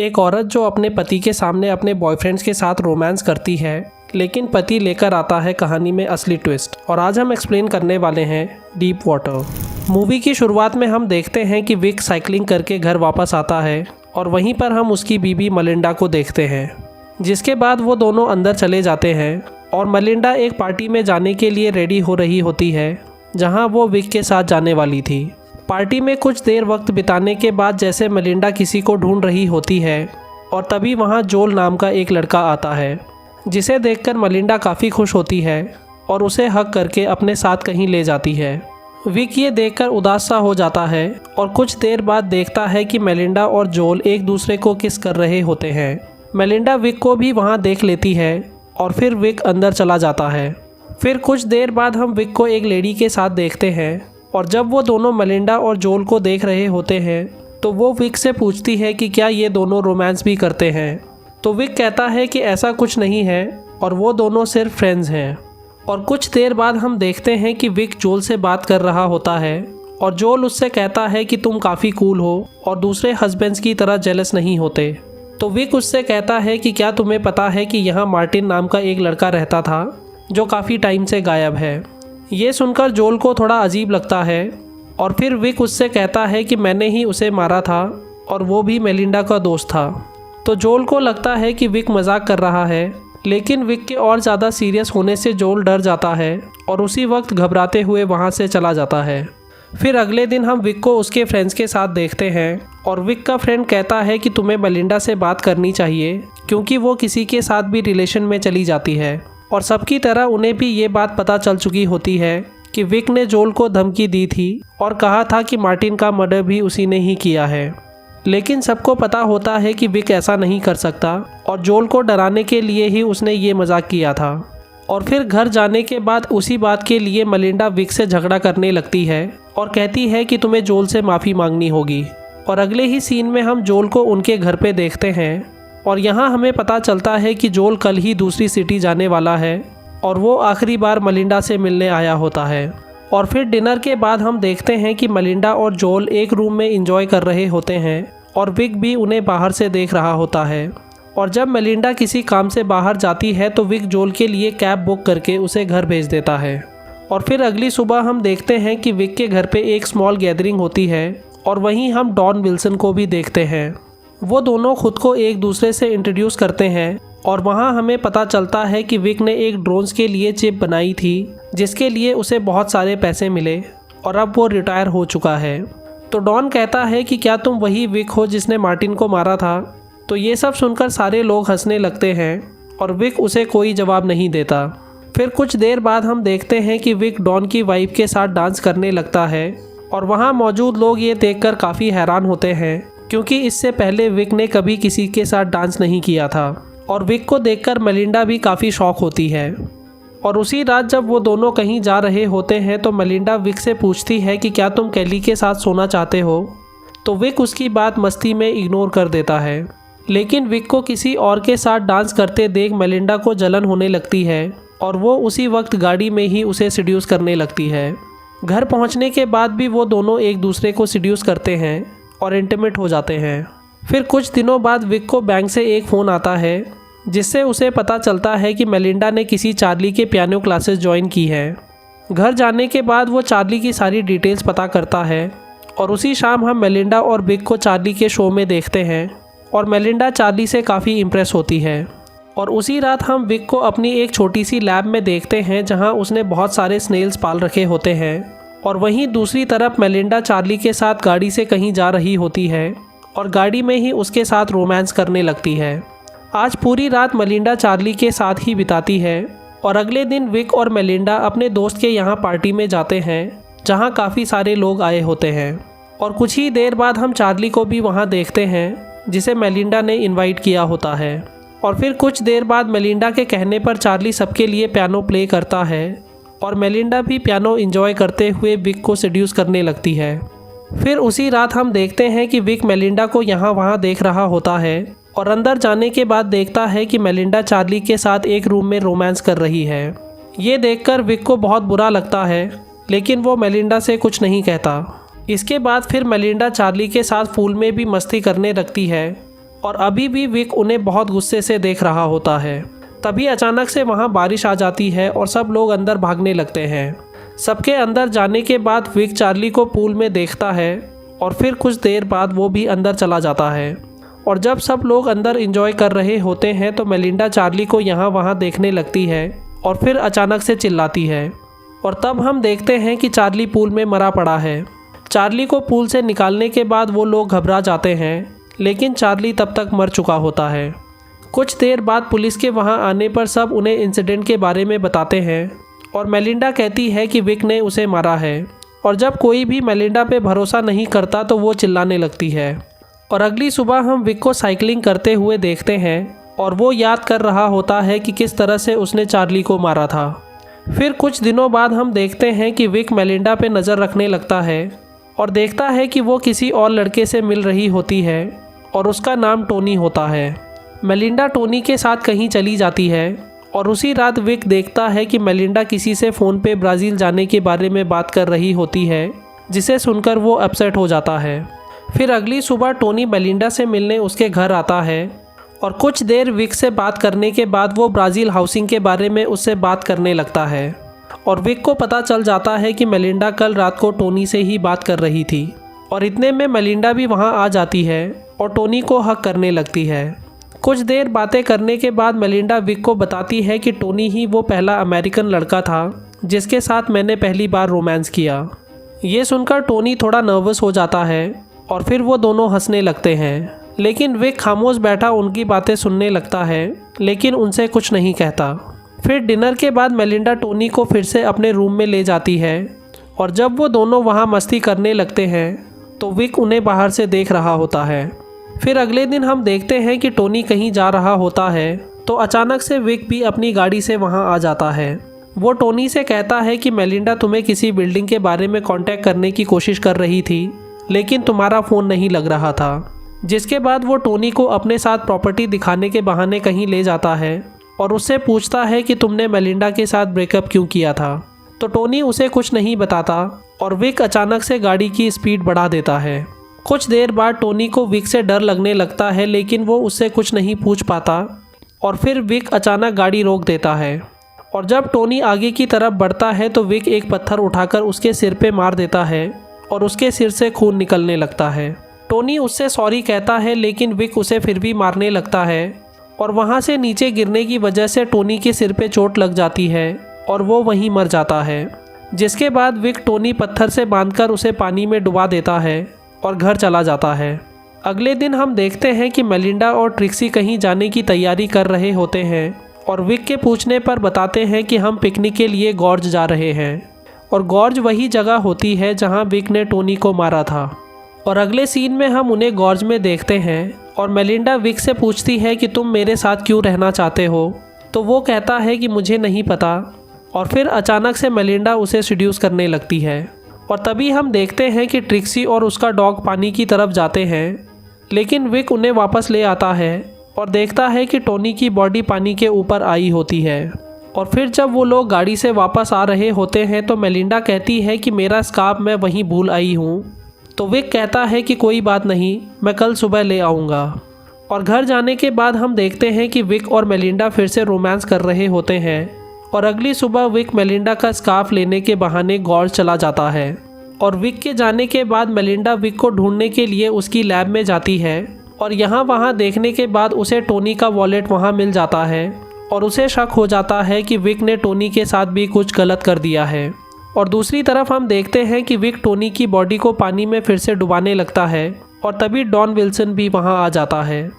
एक औरत जो अपने पति के सामने अपने बॉयफ्रेंड्स के साथ रोमांस करती है, लेकिन पति लेकर आता है कहानी में असली ट्विस्ट। और आज हम एक्सप्लेन करने वाले हैं डीप वाटर। मूवी की शुरुआत में हम देखते हैं कि विक साइकिलिंग करके घर वापस आता है और वहीं पर हम उसकी बीबी मलिंडा को देखते हैं, जिसके बाद वो दोनों अंदर चले जाते हैं और मलिंडा एक पार्टी में जाने के लिए रेडी हो रही होती है जहां वो विक के साथ जाने वाली थी। पार्टी में कुछ देर वक्त बिताने के बाद जैसे मलिंडा किसी को ढूंढ रही होती है और तभी वहां जोल नाम का एक लड़का आता है, जिसे देखकर मलिंडा काफ़ी खुश होती है और उसे हक करके अपने साथ कहीं ले जाती है। विक ये देखकर उदास सा हो जाता है और कुछ देर बाद देखता है कि मलिंडा और जोल एक दूसरे को किस कर रहे होते हैं। मलिंडा विक को भी वहां देख लेती है और फिर विक अंदर चला जाता है। फिर कुछ देर बाद हम विक को एक लेडी के साथ देखते हैं और जब वो दोनों मलिंडा और जोल को देख रहे होते हैं तो वो विक से पूछती है कि क्या ये दोनों रोमांस भी करते हैं। तो विक कहता है कि ऐसा कुछ नहीं है और वो दोनों सिर्फ फ्रेंड्स हैं। और कुछ देर बाद हम देखते हैं कि विक जोल से बात कर रहा होता है और जोल उससे कहता है कि तुम काफ़ी कूल हो और दूसरे हस्बैंड्स की तरह जेलस नहीं होते। तो विक उससे कहता है कि क्या तुम्हें पता है कि यहाँ मार्टिन नाम का एक लड़का रहता था जो काफ़ी टाइम से गायब है। ये सुनकर जोल को थोड़ा अजीब लगता है और फिर विक उससे कहता है कि मैंने ही उसे मारा था और वो भी मेलिंडा का दोस्त था। तो जोल को लगता है कि विक मजाक कर रहा है, लेकिन विक के और ज़्यादा सीरियस होने से जोल डर जाता है और उसी वक्त घबराते हुए वहाँ से चला जाता है। फिर अगले दिन हम विक को उसके फ्रेंड्स के साथ देखते हैं और विक का फ्रेंड कहता है कि तुम्हें मेलिंडा से बात करनी चाहिए क्योंकि वो किसी के साथ भी रिलेशन में चली जाती है। और सबकी तरह उन्हें भी ये बात पता चल चुकी होती है कि विक ने जोल को धमकी दी थी और कहा था कि मार्टिन का मर्डर भी उसी ने ही किया है। लेकिन सबको पता होता है कि विक ऐसा नहीं कर सकता और जोल को डराने के लिए ही उसने ये मजाक किया था। और फिर घर जाने के बाद उसी बात के लिए मलिंडा विक से झगड़ा करने लगती है और कहती है कि तुम्हें जोल से माफ़ी मांगनी होगी। और अगले ही सीन में हम जोल को उनके घर पे देखते हैं और यहाँ हमें पता चलता है कि जोल कल ही दूसरी सिटी जाने वाला है और वो आखिरी बार मलिंडा से मिलने आया होता है। और फिर डिनर के बाद हम देखते हैं कि मलिंडा और जोल एक रूम में एंजॉय कर रहे होते हैं और विक भी उन्हें बाहर से देख रहा होता है। और जब मलिंडा किसी काम से बाहर जाती है तो विक जोल के लिए कैब बुक करके उसे घर भेज देता है। और फिर अगली सुबह हम देखते हैं कि विक के घर पे एक स्मॉल गैदरिंग होती है और वहीं हम डॉन विल्सन को भी देखते हैं। वो दोनों खुद को एक दूसरे से इंट्रोड्यूस करते हैं और वहाँ हमें पता चलता है कि विक ने एक ड्रोन्स के लिए चिप बनाई थी जिसके लिए उसे बहुत सारे पैसे मिले और अब वो रिटायर हो चुका है। तो डॉन कहता है कि क्या तुम वही विक हो जिसने मार्टिन को मारा था। तो ये सब सुनकर सारे लोग हंसने लगते हैं और विक उसे कोई जवाब नहीं देता। फिर कुछ देर बाद हम देखते हैं कि विक डॉन की वाइफ के साथ डांस करने लगता है और वहाँ मौजूद लोग ये देखकर काफ़ी हैरान होते हैं क्योंकि इससे पहले विक ने कभी किसी के साथ डांस नहीं किया था। और विक को देखकर मलिंडा भी काफ़ी शॉक होती है। और उसी रात जब वो दोनों कहीं जा रहे होते हैं तो मलिंडा विक से पूछती है कि क्या तुम कैली के साथ सोना चाहते हो। तो विक उसकी बात मस्ती में इग्नोर कर देता है, लेकिन विक को किसी और के साथ डांस करते देख मलिंडा को जलन होने लगती है और वो उसी वक्त गाड़ी में ही उसे सिड्यूस करने लगती है। घर पहुँचने के बाद भी वो दोनों एक दूसरे को सिड्यूस करते हैं और इंटीमेट हो जाते हैं। फिर कुछ दिनों बाद विक को बैंक से एक फ़ोन आता है जिससे उसे पता चलता है कि मेलिंडा ने किसी चार्ली के पियानो क्लासेस ज्वाइन की है। घर जाने के बाद वो चार्ली की सारी डिटेल्स पता करता है और उसी शाम हम मेलिंडा और विक को चार्ली के शो में देखते हैं और मेलिंडा चार्ली से काफ़ी इम्प्रेस होती है। और उसी रात हम विक को अपनी एक छोटी सी लैब में देखते हैं जहाँ उसने बहुत सारे स्नेल्स पाल रखे होते हैं। और वहीं दूसरी तरफ मेलिंडा चार्ली के साथ गाड़ी से कहीं जा रही होती है और गाड़ी में ही उसके साथ रोमांस करने लगती है। आज पूरी रात मेलिंडा चार्ली के साथ ही बिताती है और अगले दिन विक और मेलिंडा अपने दोस्त के यहाँ पार्टी में जाते हैं जहाँ काफ़ी सारे लोग आए होते हैं। और कुछ ही देर बाद हम चार्ली को भी वहाँ देखते हैं जिसे मेलिंडा ने इनवाइट किया होता है। और फिर कुछ देर बाद मेलिंडा के कहने पर चार्ली सबके लिए पियानो प्ले करता है और मेलिंडा भी पियानो एंजॉय करते हुए विक को सेड्यूस करने लगती है। फिर उसी रात हम देखते हैं कि विक मेलिंडा को यहाँ वहाँ देख रहा होता है और अंदर जाने के बाद देखता है कि मेलिंडा चार्ली के साथ एक रूम में रोमांस कर रही है। ये देखकर विक को बहुत बुरा लगता है, लेकिन वो मेलिंडा से कुछ नहीं कहता। इसके बाद फिर मेलिंडा चार्ली के साथ पूल में भी मस्ती करने लगती है और अभी भी विक उन्हें बहुत गुस्से से देख रहा होता है। तभी अचानक से वहाँ बारिश आ जाती है और सब लोग अंदर भागने लगते हैं। सबके अंदर जाने के बाद विक चार्ली को पूल में देखता है और फिर कुछ देर बाद वो भी अंदर चला जाता है। और जब सब लोग अंदर एंजॉय कर रहे होते हैं तो मेलिंडा चार्ली को यहाँ वहाँ देखने लगती है और फिर अचानक से चिल्लाती है। और तब हम देखते हैं कि चार्ली पूल में मरा पड़ा है। चार्ली को पूल से निकालने के बाद वो लोग घबरा जाते हैं, लेकिन चार्ली तब तक मर चुका होता है। कुछ देर बाद पुलिस के वहाँ आने पर सब उन्हें इंसिडेंट के बारे में बताते हैं और मेलिंडा कहती है कि विक ने उसे मारा है। और जब कोई भी मेलिंडा पे भरोसा नहीं करता तो वो चिल्लाने लगती है। और अगली सुबह हम विक को साइकिलिंग करते हुए देखते हैं और वो याद कर रहा होता है कि किस तरह से उसने चार्ली को मारा था। फिर कुछ दिनों बाद हम देखते हैं कि विक मेलिंडा पे नज़र रखने लगता है और देखता है कि वो किसी और लड़के से मिल रही होती है और उसका नाम टोनी होता है। मेलिंडा टोनी के साथ कहीं चली जाती है और उसी रात विक देखता है कि मेलिंडा किसी से फ़ोन पे ब्राज़ील जाने के बारे में बात कर रही होती है, जिसे सुनकर वो अपसेट हो जाता है। फिर अगली सुबह टोनी मेलिंडा से मिलने उसके घर आता है और कुछ देर विक से बात करने के बाद वो ब्राज़ील हाउसिंग के बारे में उससे बात करने लगता है। और विक को पता चल जाता है कि मेलिंडा कल रात को टोनी से ही बात कर रही थी। और इतने में मेलिंडा भी वहाँ आ जाती है और टोनी को हक करने लगती है। कुछ देर बातें करने के बाद मेलिंडा विक को बताती है कि टोनी ही वो पहला अमेरिकन लड़का था जिसके साथ मैंने पहली बार रोमांस किया। ये सुनकर टोनी थोड़ा नर्वस हो जाता है और फिर वो दोनों हंसने लगते हैं, लेकिन विक खामोश बैठा उनकी बातें सुनने लगता है, लेकिन उनसे कुछ नहीं कहता। फिर डिनर के बाद मेलिंडा टोनी को फिर से अपने रूम में ले जाती है और जब वो दोनों वहाँ मस्ती करने लगते हैं तो विक उन्हें बाहर से देख रहा होता है। फिर अगले दिन हम देखते हैं कि टोनी कहीं जा रहा होता है तो अचानक से विक भी अपनी गाड़ी से वहां आ जाता है। वो टोनी से कहता है कि मेलिंडा तुम्हें किसी बिल्डिंग के बारे में कांटेक्ट करने की कोशिश कर रही थी, लेकिन तुम्हारा फ़ोन नहीं लग रहा था। जिसके बाद वो टोनी को अपने साथ प्रॉपर्टी दिखाने के बहाने कहीं ले जाता है और उससे पूछता है कि तुमने मेलिंडा के साथ ब्रेकअप क्यों किया था। तो टोनी उसे कुछ नहीं बताता और विक अचानक से गाड़ी की स्पीड बढ़ा देता है। कुछ देर बाद टोनी को विक से डर लगने लगता है, लेकिन वो उससे कुछ नहीं पूछ पाता और फिर विक अचानक गाड़ी रोक देता है। और जब टोनी आगे की तरफ बढ़ता है तो विक एक पत्थर उठाकर उसके सिर पे मार देता है और उसके सिर से खून निकलने लगता है। टोनी उससे सॉरी कहता है, लेकिन विक उसे फिर भी मारने लगता है और वहाँ से नीचे गिरने की वजह से टोनी के सिर पे चोट लग जाती है और वो वहीं मर जाता है। जिसके बाद विक टोनी पत्थर से बांधकर उसे पानी में डुबा देता है और घर चला जाता है। अगले दिन हम देखते हैं कि मेलिंडा और ट्रिक्सी कहीं जाने की तैयारी कर रहे होते हैं और विक के पूछने पर बताते हैं कि हम पिकनिक के लिए गॉर्ज जा रहे हैं। और गॉर्ज वही जगह होती है जहां विक ने टोनी को मारा था। और अगले सीन में हम उन्हें गॉर्ज में देखते हैं और मेलिंडा विक से पूछती है कि तुम मेरे साथ क्यों रहना चाहते हो, तो वो कहता है कि मुझे नहीं पता। और फिर अचानक से मेलिंडा उसे सीड्यूस करने लगती है और तभी हम देखते हैं कि ट्रिक्सी और उसका डॉग पानी की तरफ जाते हैं, लेकिन विक उन्हें वापस ले आता है और देखता है कि टोनी की बॉडी पानी के ऊपर आई होती है। और फिर जब वो लोग गाड़ी से वापस आ रहे होते हैं तो मेलिंडा कहती है कि मेरा स्कार्फ मैं वहीं भूल आई हूँ। तो विक कहता है कि कोई बात नहीं, मैं कल सुबह ले आऊँगा। और घर जाने के बाद हम देखते हैं कि विक और मेलिंडा फिर से रोमांस कर रहे होते हैं और अगली सुबह विक मेलिंडा का स्कार्फ लेने के बहाने गॉर्ज चला जाता है। और विक के जाने के बाद मेलिंडा विक को ढूंढने के लिए उसकी लैब में जाती है और यहाँ वहाँ देखने के बाद उसे टोनी का वॉलेट वहाँ मिल जाता है और उसे शक हो जाता है कि विक ने टोनी के साथ भी कुछ गलत कर दिया है। और दूसरी तरफ हम देखते हैं कि विक टोनी की बॉडी को पानी में फिर से डुबाने लगता है और तभी डॉन विल्सन भी वहाँ आ जाता है।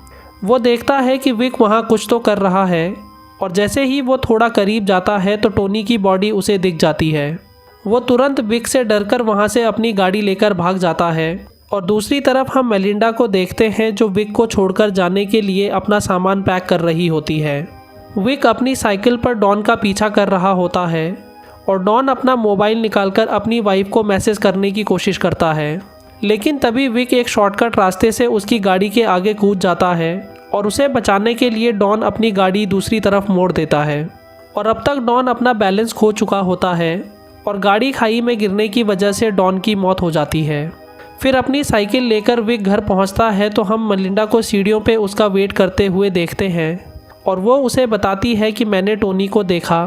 वो देखता है कि विक वहाँ कुछ तो कर रहा है और जैसे ही वो थोड़ा करीब जाता है तो टोनी की बॉडी उसे दिख जाती है। वो तुरंत विक से डरकर वहाँ से अपनी गाड़ी लेकर भाग जाता है। और दूसरी तरफ हम मेलिंडा को देखते हैं जो विक को छोड़कर जाने के लिए अपना सामान पैक कर रही होती है। विक अपनी साइकिल पर डॉन का पीछा कर रहा होता है और डॉन अपना मोबाइल निकालकर अपनी वाइफ को मैसेज करने की कोशिश करता है, लेकिन तभी विक एक शॉर्टकट रास्ते से उसकी गाड़ी के आगे कूद जाता है और उसे बचाने के लिए डॉन अपनी गाड़ी दूसरी तरफ मोड़ देता है। और अब तक डॉन अपना बैलेंस खो चुका होता है और गाड़ी खाई में गिरने की वजह से डॉन की मौत हो जाती है। फिर अपनी साइकिल लेकर विक घर पहुंचता है तो हम मलिंडा को सीढ़ियों पे उसका वेट करते हुए देखते हैं और वो उसे बताती है कि मैंने टोनी को देखा,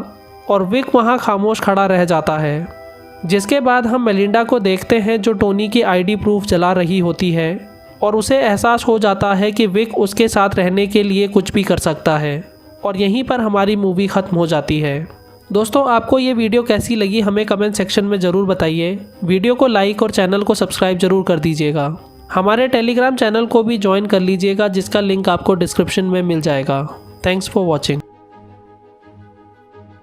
और विक वहाँ खामोश खड़ा रह जाता है। जिसके बाद हम मेलिंडा को देखते हैं जो टोनी की आईडी प्रूफ जला रही होती है और उसे एहसास हो जाता है कि विक उसके साथ रहने के लिए कुछ भी कर सकता है, और यहीं पर हमारी मूवी ख़त्म हो जाती है। दोस्तों, आपको ये वीडियो कैसी लगी हमें कमेंट सेक्शन में ज़रूर बताइए। वीडियो को लाइक और चैनल को सब्सक्राइब ज़रूर कर दीजिएगा। हमारे टेलीग्राम चैनल को भी ज्वाइन कर लीजिएगा जिसका लिंक आपको डिस्क्रिप्शन में मिल जाएगा। Thanks for watching.